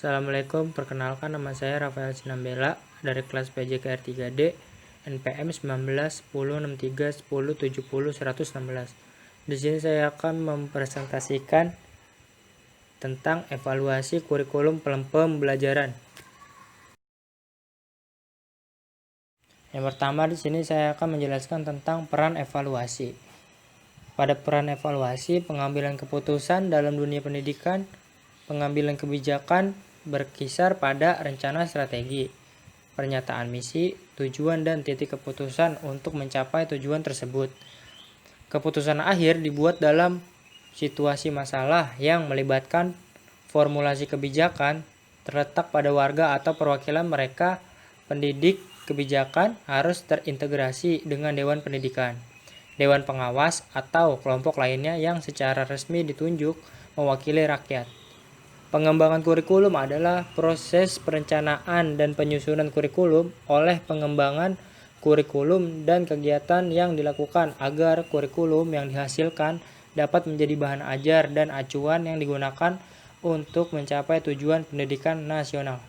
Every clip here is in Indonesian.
Assalamualaikum, perkenalkan nama saya Rafael Sinambela dari kelas PJKR 3D NPM 19 10 63 10 70 116. Di sini saya akan mempresentasikan tentang evaluasi kurikulum pembelajaran. Yang pertama di sini saya akan menjelaskan tentang peran evaluasi. Pada peran evaluasi, pengambilan keputusan dalam dunia pendidikan, pengambilan kebijakan berkisar pada rencana strategi, pernyataan misi, tujuan dan titik keputusan untuk mencapai tujuan tersebut. Keputusan akhir dibuat dalam situasi masalah yang melibatkan formulasi kebijakan, terletak pada warga atau perwakilan mereka. Pendidik kebijakan harus terintegrasi dengan Dewan Pendidikan, Dewan Pengawas, atau kelompok lainnya yang secara resmi ditunjuk mewakili rakyat. Pengembangan kurikulum adalah proses perencanaan dan penyusunan kurikulum oleh pengembangan kurikulum dan kegiatan yang dilakukan agar kurikulum yang dihasilkan dapat menjadi bahan ajar dan acuan yang digunakan untuk mencapai tujuan pendidikan nasional.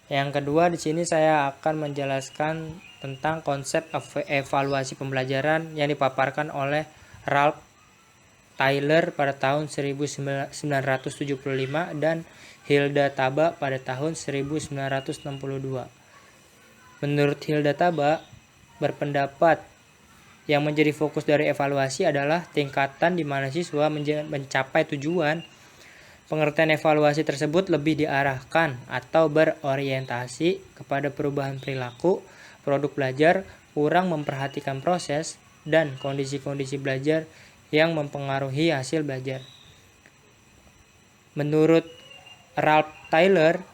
Yang kedua, di sini saya akan menjelaskan tentang konsep evaluasi pembelajaran yang dipaparkan oleh Ralph Tyler pada tahun 1975 dan Hilda Taba pada tahun 1962. Menurut Hilda Taba, berpendapat yang menjadi fokus dari evaluasi adalah tingkatan di mana siswa mencapai tujuan. Pengertian evaluasi tersebut lebih diarahkan atau berorientasi kepada perubahan perilaku, produk belajar, kurang memperhatikan proses, dan kondisi-kondisi belajar yang mempengaruhi hasil belajar. Menurut Ralph Tyler,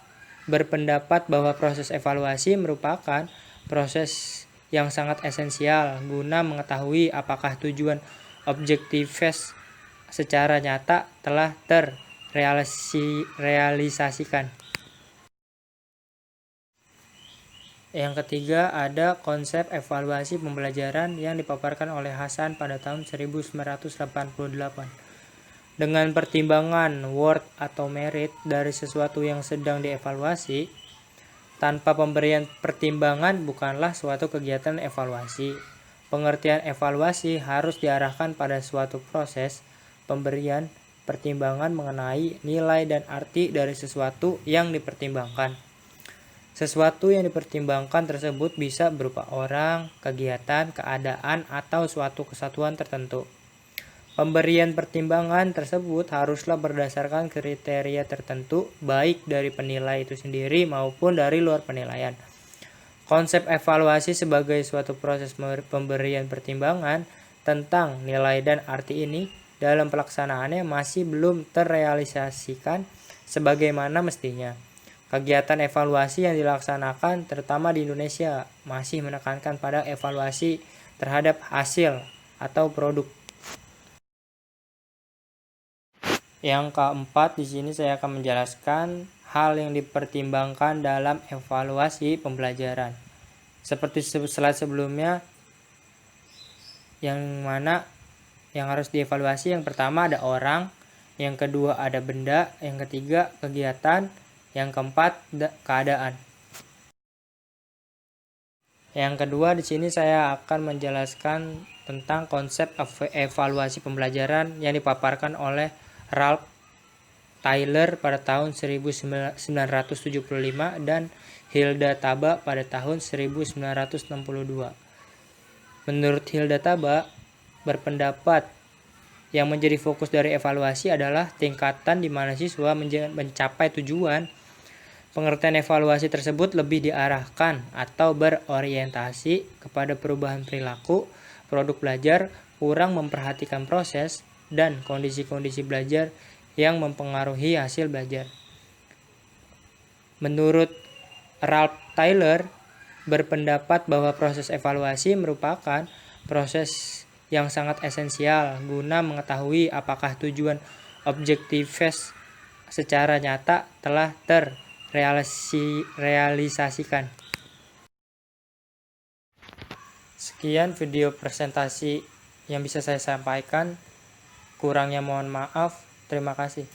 berpendapat bahwa proses evaluasi merupakan proses yang sangat esensial guna mengetahui apakah tujuan objektifes secara nyata telah terrealisasikan. Yang ketiga, ada konsep evaluasi pembelajaran yang dipaparkan oleh Hasan pada tahun 1988. Dengan pertimbangan worth atau merit dari sesuatu yang sedang dievaluasi, tanpa pemberian pertimbangan bukanlah suatu kegiatan evaluasi. Pengertian evaluasi harus diarahkan pada suatu proses pemberian pertimbangan mengenai nilai dan arti dari sesuatu yang dipertimbangkan. Sesuatu yang dipertimbangkan tersebut bisa berupa orang, kegiatan, keadaan, atau suatu kesatuan tertentu. Pemberian pertimbangan tersebut haruslah berdasarkan kriteria tertentu, baik dari penilai itu sendiri maupun dari luar penilaian. Konsep evaluasi sebagai suatu proses pemberian pertimbangan tentang nilai dan arti ini dalam pelaksanaannya masih belum terrealisasikan sebagaimana mestinya. Kegiatan evaluasi yang dilaksanakan terutama di Indonesia masih menekankan pada evaluasi terhadap hasil atau produk. Yang keempat, di sini saya akan menjelaskan hal yang dipertimbangkan dalam evaluasi pembelajaran. Seperti slide sebelumnya, yang mana yang harus dievaluasi, yang pertama ada orang, yang kedua ada benda, yang ketiga kegiatan, yang keempat keadaan. Yang kedua, di sini saya akan menjelaskan tentang konsep evaluasi pembelajaran yang dipaparkan oleh Ralph Tyler pada tahun 1975 dan Hilda Taba pada tahun 1962. Menurut Hilda Taba, berpendapat yang menjadi fokus dari evaluasi adalah tingkatan di mana siswa mencapai tujuan. Pengertian evaluasi tersebut lebih diarahkan atau berorientasi kepada perubahan perilaku, produk belajar, kurang memperhatikan proses, dan kondisi-kondisi belajar yang mempengaruhi hasil belajar. Menurut Ralph Tyler, berpendapat bahwa proses evaluasi merupakan proses yang sangat esensial guna mengetahui apakah tujuan objektifes secara nyata telah terrealisasikan. Sekian video presentasi yang bisa saya sampaikan. Kurangnya mohon maaf. Terima kasih.